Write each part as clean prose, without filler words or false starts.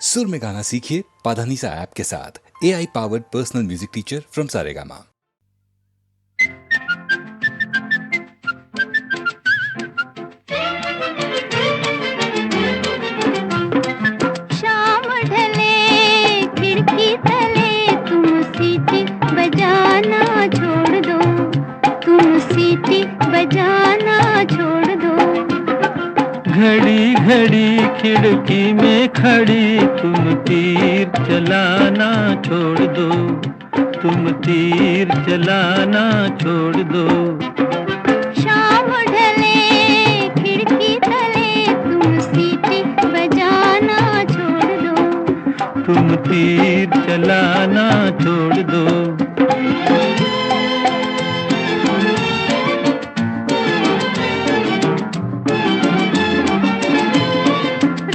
सुर में गाना सीखिए पाधानीसा ऐप के साथ। AI powered personal music teacher from Saregama. शाम ढले खिड़की तले तुम सीटी बजाना छोड़ दो, तुम सीटी बजाना छोड़ दो। घड़ी घड़ी खिड़की में खड़ी तुम तीर चलाना छोड़ दो, तुम तीर चलाना छोड़ दो। शाम ढले खिड़की तले तुम सीटी बजाना छोड़ दो, तुम तीर चलाना छोड़ दो।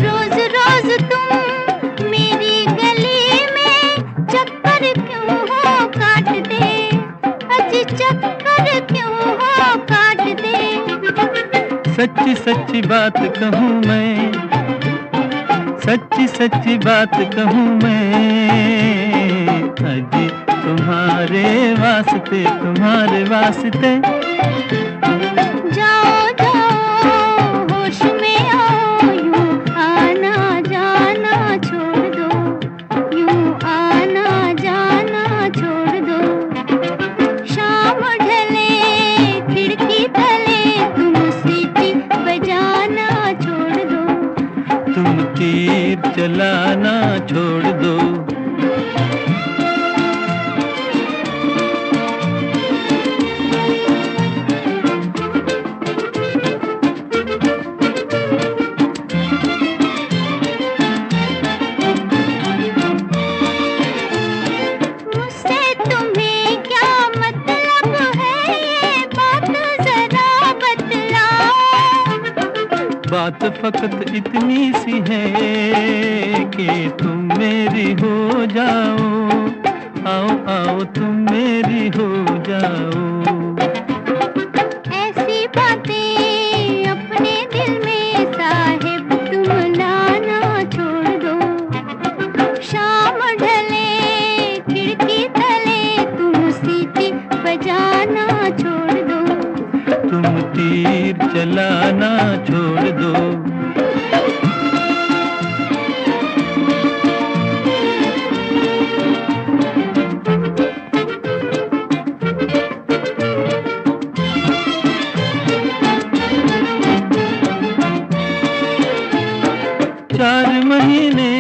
रोज रोज तुम मेरी गली में चक्कर क्यों हो काटते, अजी चक्कर क्यों हो काटते। सच्ची सच्ची बात कहूँ मैं, सच्ची सच्ची बात कहूँ मैं, अजी तुम्हारे वास्ते, तुम्हारे वास्ते। जाओ जाओ होश में आओ, यूं आना जाना छोड़ दो, यूं आना जाना छोड़ दो। शाम ढले खिड़की तले तुम सीटी बजाना छोड़ दो, तुम तीर चलाना छोड़ दो। मुझसे तुम्हें क्या मतलब है, ये बात जरा बतलाओ। बात फकत इतनी सी है कि तुम मेरी हो जाओ, आओ आओ तुम मेरी हो जाओ। ऐसी बातें अपने दिल में साहिब तुम लाना छोड़ दो। शाम ढले खिड़की तले तुम सीटी बजाना छोड़ दो, तुम तीर चलाना छोड़ दो। चार महीने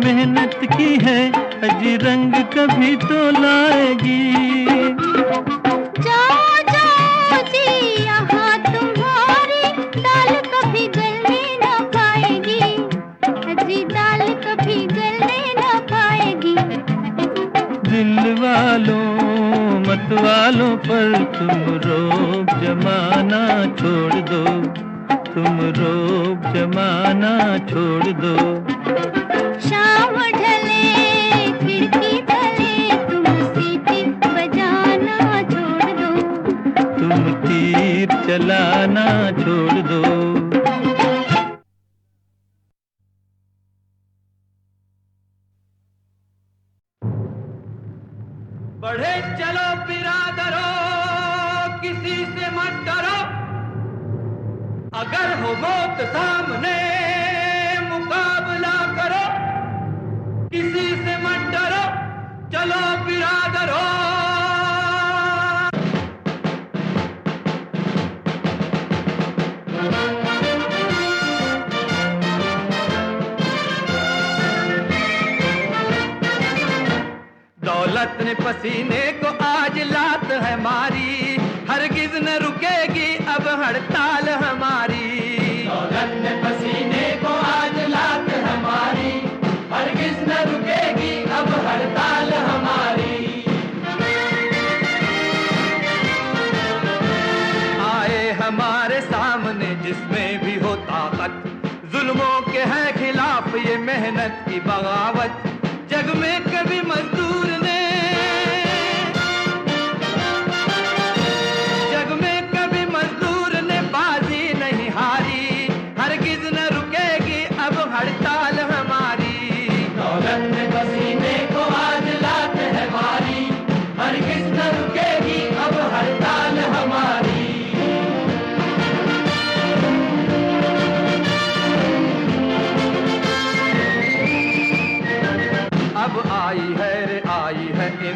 मेहनत की है, अजी रंग कभी तो लाएगी। जाओ जाओ जी यहाँ तुम्हारी दाल कभी गलने न पाएगी, अजी दाल कभी गलने न पाएगी। दिल वालों मत वालों पर तुम रोब जमाना छोड़ दो, तुम रोब जमाना छोड़ दो। शाम ढले खिड़की तले तुम सीटी बजाना छोड़ दो, तुम तीर चलाना छोड़ दो। बढ़े चलो बिरादरो, किसी से मत डरो, अगर हो मौत सामने मुकाबला करो। किसी से मत डरो, चलो बिरादरो। दौलत ने पसीने को आज लात है मारी, हरगिज न रुकेगी अब हड़ताल हमारी। दौलत ने पसीने को आज लात हमारी, हरगिज न रुकेगी अब हड़ताल हमारी। आए हमारे सामने जिसमें भी हो ताकत, जुल्मों के है खिलाफ ये मेहनत की बगावत। जग में कभी मजदूर ने, जग में कभी मजदूर ने बाजी नहीं हारी, हरगिज न रुकेगी अब हड़ताल हमारी।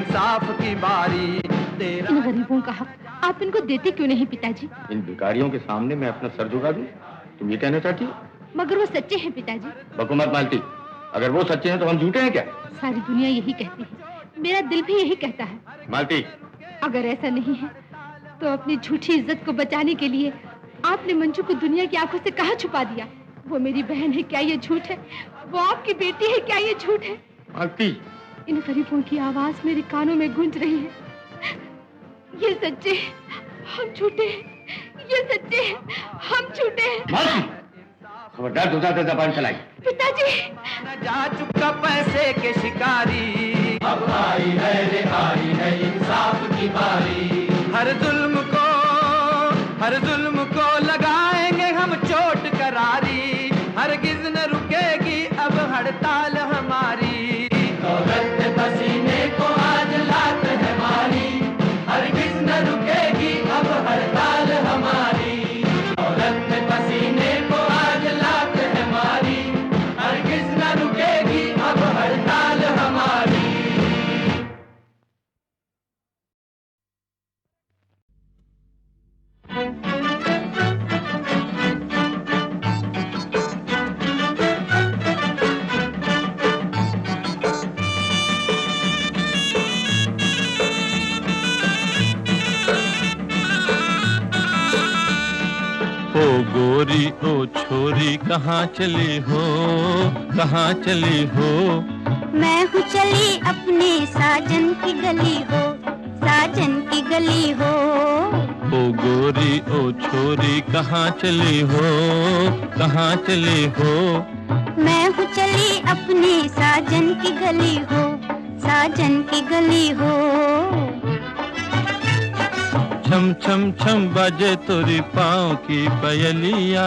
इंसाफ की बारी। तेरा इन गरीबों का हक आप इनको देते क्यों नहीं पिताजी? इन भिखारियों के सामने मैं अपना सर झुका दूं? तुम ये कहना चाहती हो? मगर वो सच्चे हैं पिताजी। बकुमत मालती, अगर वो सच्चे हैं तो हम झूठे हैं क्या? सारी दुनिया यही कहती है, मेरा दिल भी यही कहता है। मालती, अगर ऐसा नहीं है तो अपनी झूठी इज्जत को बचाने के लिए आपने मंजू को दुनिया की आंखों से कहाँ छुपा दिया? वो मेरी बहन है, क्या ये झूठ है? वो आपकी बेटी है, क्या ये झूठ है? मालती, इन गरीबों की आवाज मेरे कानों में गूंज रही है। ये सच्चे हैं, हम झूठे हैं। ये सच्चे हैं, हम झूठे हैं। मालती, खबरदार दूसरा से जबान चलाई। पिताजी, न जा चुका पैसे के शिकारी, अब आई है रिहाई है इंसाफ की बारी। हर जुल्म को लगाएंगे हम चोट करारी, हरगिज न रुकेगी अब हड़ताल हमारी। दौलत पसीने को आज लात है मारी, हरगिज न रुकेगी अब हड़ताल हमारी। दौलत पसीने को आज लात है मारी, हरगिज न रुकेगी अब हड़ताल हमारी। ओ गोरी ओ छोरी कहाँ चली हो, कहाँ चली हो? मैं हूँ चली अपने साजन की गली हो, साजन की गली हो। ओ गोरी ओ छोरी कहाँ चली हो, कहाँ चली हो? मैं हूँ चली अपने साजन की गली हो, साजन की गली हो। छम छम छम बाजे तोरी पाँव की पयलिया,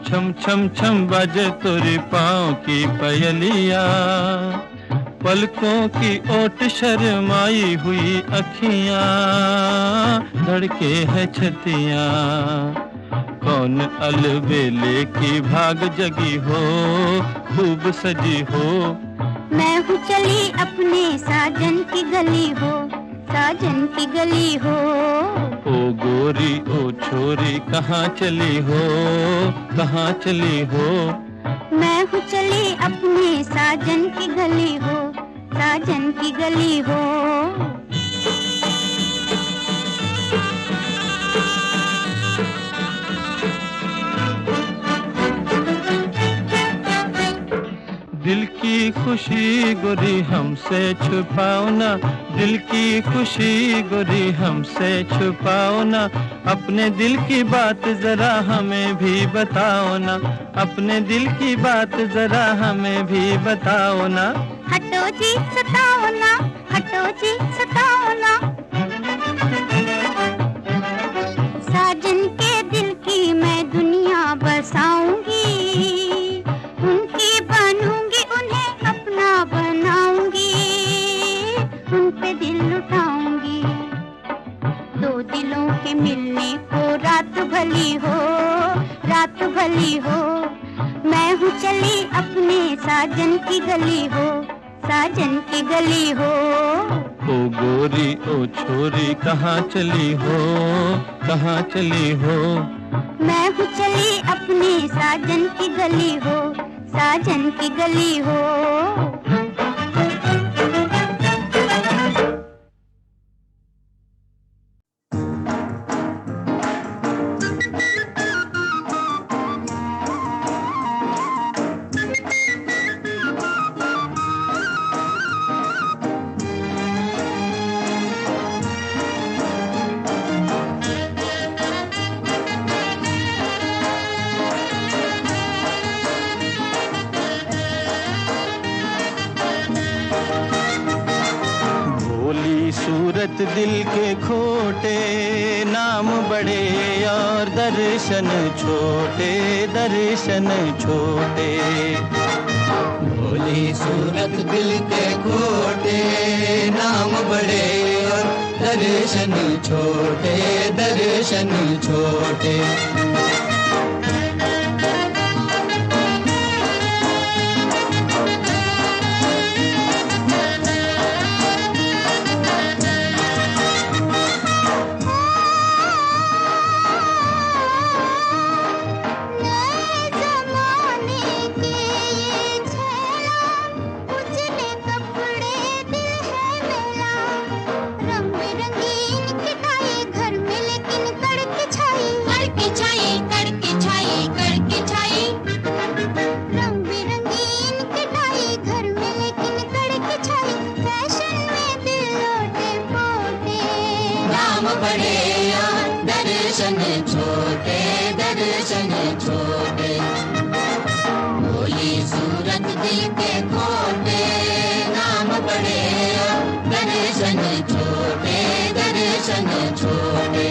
छम छम छम बाजे तोरी पाँव की पयलिया। पलकों की ओट शर्माई हुई अखियाँ, धड़के है छतियाँ। कौन अलबेले की भाग जगी हो, खूब सजी हो। मैं हूँ चली अपने साजन की गली हो, साजन की गली हो। ओ गोरी ओ छोरी कहाँ चली हो, कहाँ चली हो? मैं हूँ चली अपने साजन की गली हो, साजन की गली हो। दिल की खुशी गोरी हमसे छुपाओ ना, दिल की खुशी गोरी हमसे छुपाओ ना। अपने दिल की बात जरा हमें भी बताओ ना, अपने दिल की बात जरा हमें भी बताओ ना। हटो जी सताओ ना, हटो जी सताओ ना। साजन के दिल की मैं दुनिया बसाऊंगी, उनकी बनूंगी, उन्हें अपना बनाऊंगी, उन पे दिल लुटाऊंगी। दो दिलों के मिलने को रात भली हो, रात भली हो। मैं हूँ चली अपने साजन की गली हो, साजन की गली हो। ओ गोरी ओ छोरी कहाँ चली हो, कहाँ चली हो? मैं हूँ चली अपने साजन की गली हो, साजन की गली हो। सूरत दिल के खोटे, नाम बड़े और दर्शन छोटे, दर्शन छोटे। भोली सूरत दिल के खोटे, नाम बड़े और दर्शन छोटे, दर्शन छोटे। छोटे, भोली सूरत दिल के खोटे, नाम बड़े और दर्शन छोटे, दर्शन छोटे।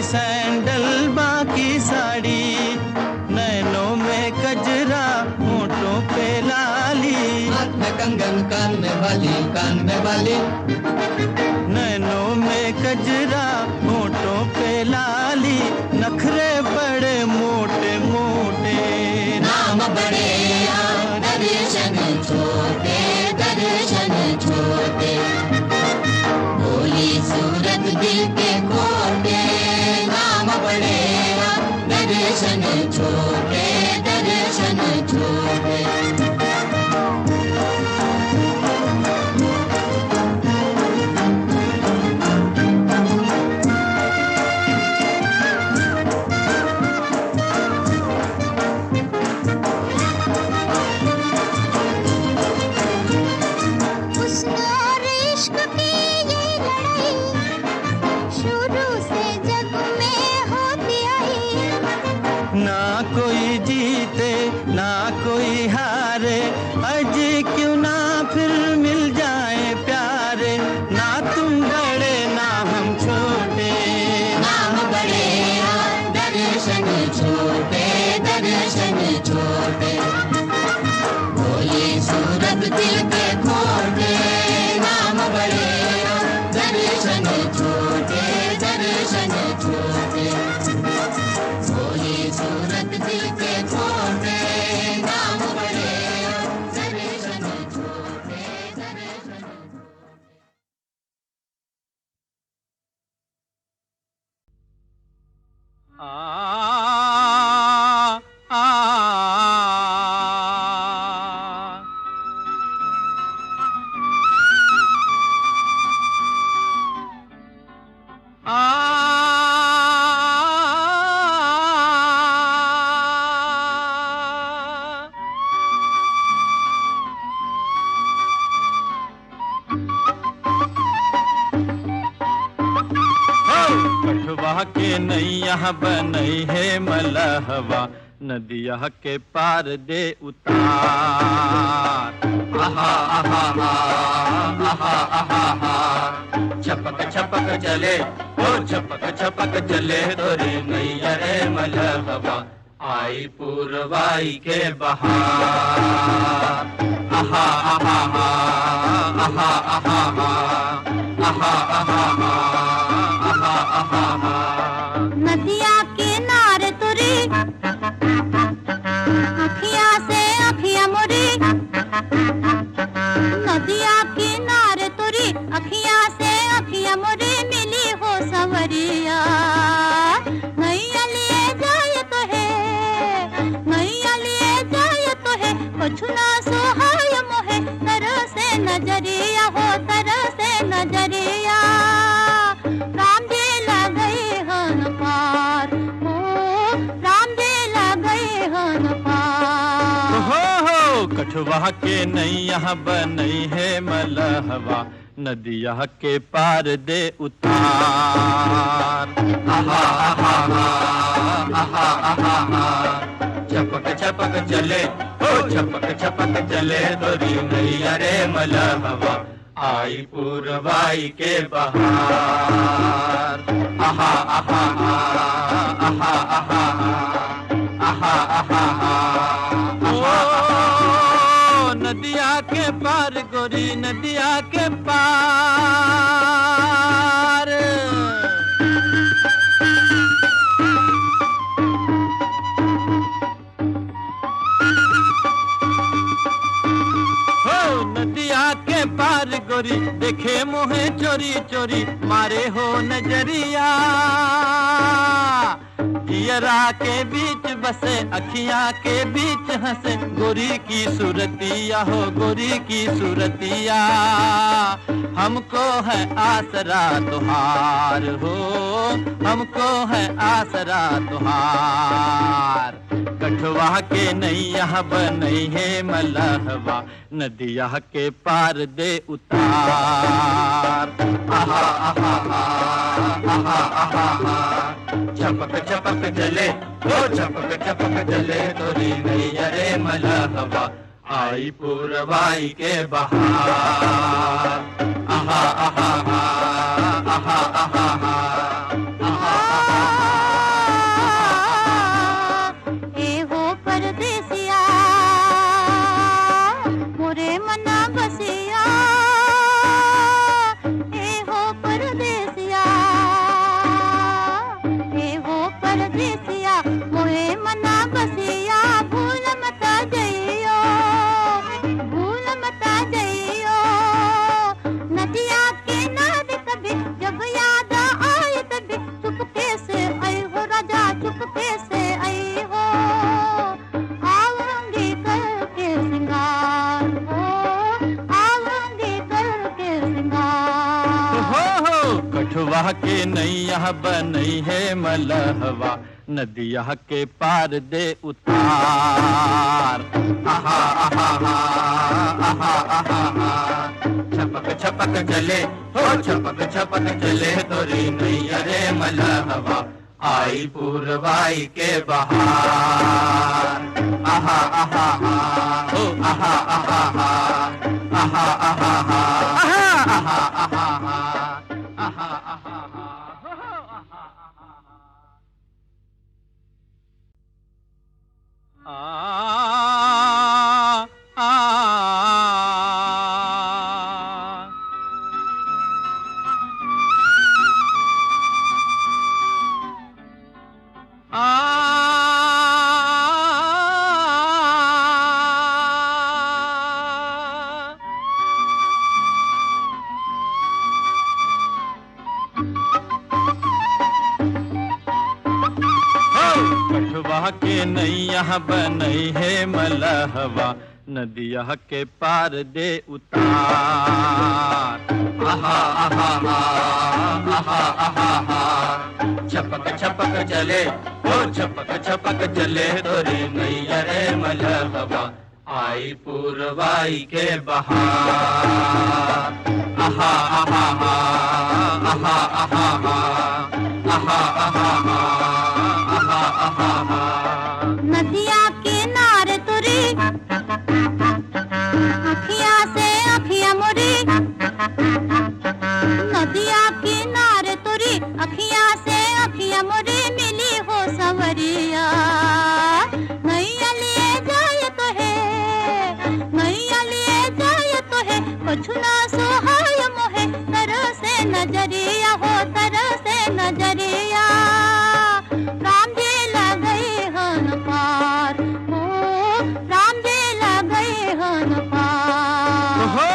सैंडल बाकी साड़ी, नैनों में कजरा होठों पे लाली, हाथ में कंगन कान में बाली, कान में बाली, नैनों में कजरा होठों पे लाली, नखरे बड़े मोटे मोटे, नाम बड़े और दर्शन छोटे, दर्शन छोटे, भोली सूरत दिल के खोटे, नाम बड़े और दर्शन छोटे, दर्शन छोटे। ना कोई जीते ना कोई हारे, अजी क्यों ना फिर मिल जाए प्यारे, ना तुम बड़े ना हम छोटे, नाम बड़े और दर्शन छोटे, दर्शन छोटे, भोली सूरत दिल के खोटे, नाम बड़े और दर्शन छोटे, दर्शन छोटे, भोली सूरत दिल के खोटे, नाम बड़े और दर्शन छोटे, दर्शन छोटे। कठवा के नैया बनई है मलहवा, नदिया के पार दे उतार, आहा आहा आहा आहा आहा, छपक छपक चले ओ छपक छपक चले तोरी नैया रे मलहवा, आई पूर्वाई के बहार, आहा आहा आहा आहा आहा आहा आहा। नदिया किनारे तुरी, अखियाँ से अखियाँ मुरी, नदिया किनारे तुरी, अखियाँ से अखियाँ मुरी, मिली हो सवरिया, नैया लिए जाए तो है, नैया लिए जाए तो है, कुछ ना सुहाय मोहे, तरह से नजरिया हो, तरह से नजरिया, राम जी लगे हन पार, हो राम जी लगे हन पार। हो कठवा के नैया बनई है मलहवा, नदिया के पार दे उतार, आहा आहा आहा आहा आहा, छपक छपक चले ओ छपक छपक चले तोरी नैया रे मलहवा, आई पूर्वाई के बहार, आहा आहा आहा आहा आहा आहा। ओ नदिया के पार गोरी, नदिया के पार, नदिया के पार गोरी, देखे मोहे चोरी चोरी, मारे हो नजरिया, जी जियरा के बीच बसे अखियां के बीच हंसे गोरी की सूरतिया हो गोरी की सूरतिया हमको है आसरा तुहार हो हमको है आसरा तुहार कठवा के नैया बनई है मलहवा नदिया के पार दे उतार आहा आहा आहा आहा आहा छपक छपक चले ओ छपक छपक चले तोरी नैया रे मलहवा आई पूरवाई के बहार आहा आहा आहा आहा आहा कठवा के नैया बनई है मलहवा नदिया के पार दे उतार आहा आहा आहा आहा आहा छपक छपक चले हो छपक छपक चले तोरी नैया रे मलहवा आई पूरवाई के बहार आहा आहा हो आहा आहा आहा आहा आहा आहा के नैया बनई है मलहवा नदिया के पार दे उतार आहा आहा आहा आहा आहा छपक छपक चले ओ छपक छपक चले तोरी नैया रे मलहवा आई पूरवाई के बहार आहा आहा आहा आहा आहा आहा नदिया किनारे तुरी अखियां से अखियां मुरी नदिया किनारे तुरी अखियां से अखियां मुरी मिली हो सवरिया नैया लिए जाए तो है नैया लिए जाए तो है कुछ ना सुहाय मोहे तरह से नजरिया हो तरह से नजरिया राम जी लगे हन पार हो राम जी लगे हन पार हो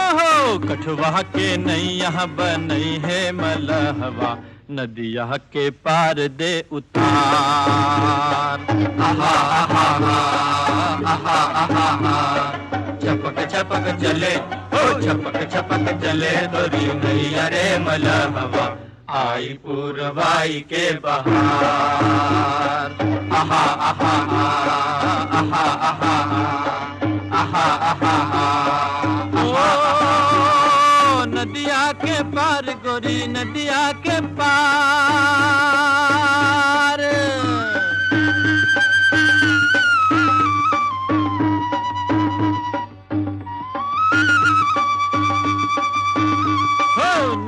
कठवा के नैया बनई है मलहवा नदिया के पार दे उतार आहा आहा आहा आहा आहा छपक छपक चले ओ छपक छपक चले तोरी नैया रे मलहवा आई पूरवाई के बहार आहा आहा आहा आहा आहा आहा ओ नदिया के पार गोरी नदिया के पार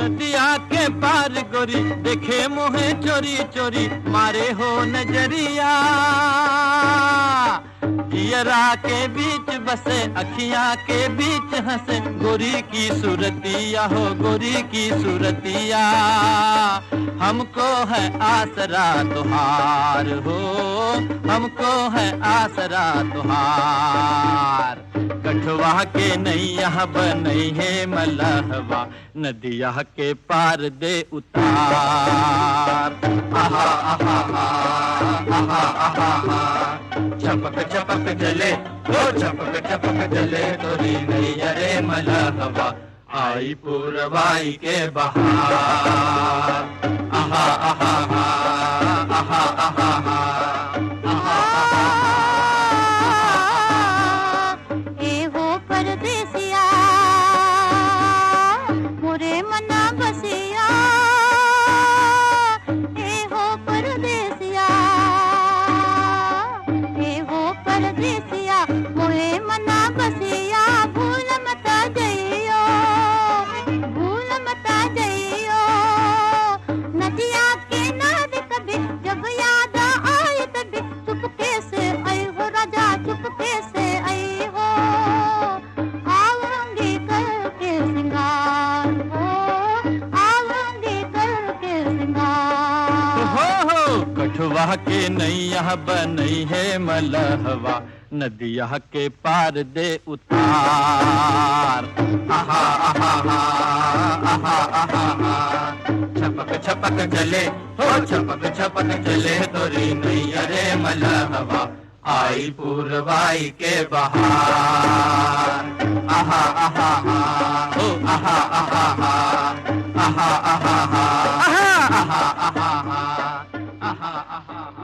नदिया के पार गोरी देखे मोहे चोरी चोरी मारे हो नजरिया जियरा के बीच बसे अखियां के बीच हंसे गोरी की सूरतिया हो गोरी की सूरतिया हमको है आसरा तुहार हो हमको है आसरा तुहार कठवा के नैया बनई है मलहवा नदिया के पार दे उतार आहा आहा आहा छपक छपक चले, ओ छपक छपक चले तोरी नैया रे मलहवा, आई पूरवाई के बहार। आहा आहा आहा आहा आहा आहा ए हो परदेसिया मोरे मना बसिया, ए हो परदेसिया, ए हो परदेसिया मोरे मना बसिया, भूल मता जइयो, भूल मता जइयो, नदिया के नाद कभी जब याद आए तभी चुपके से आई हो राजा, चुपके से आई हो, आऊंगी करके सिंगार हो, आऊंगी करके सिंगार। हो कठुआ के नैया बनई है मलहवा, नदिया के पार दे उतार। आहा आहा आहा आहा आहा आहा छपक छपक चले, हो छपक छपक चले तोरी नैया रे मलहवा, आई पूरवाई के बहार। आहा आहा आहा हो आहा आहा आहा आहा आहा आहा आहा आहा आहा आहा आहा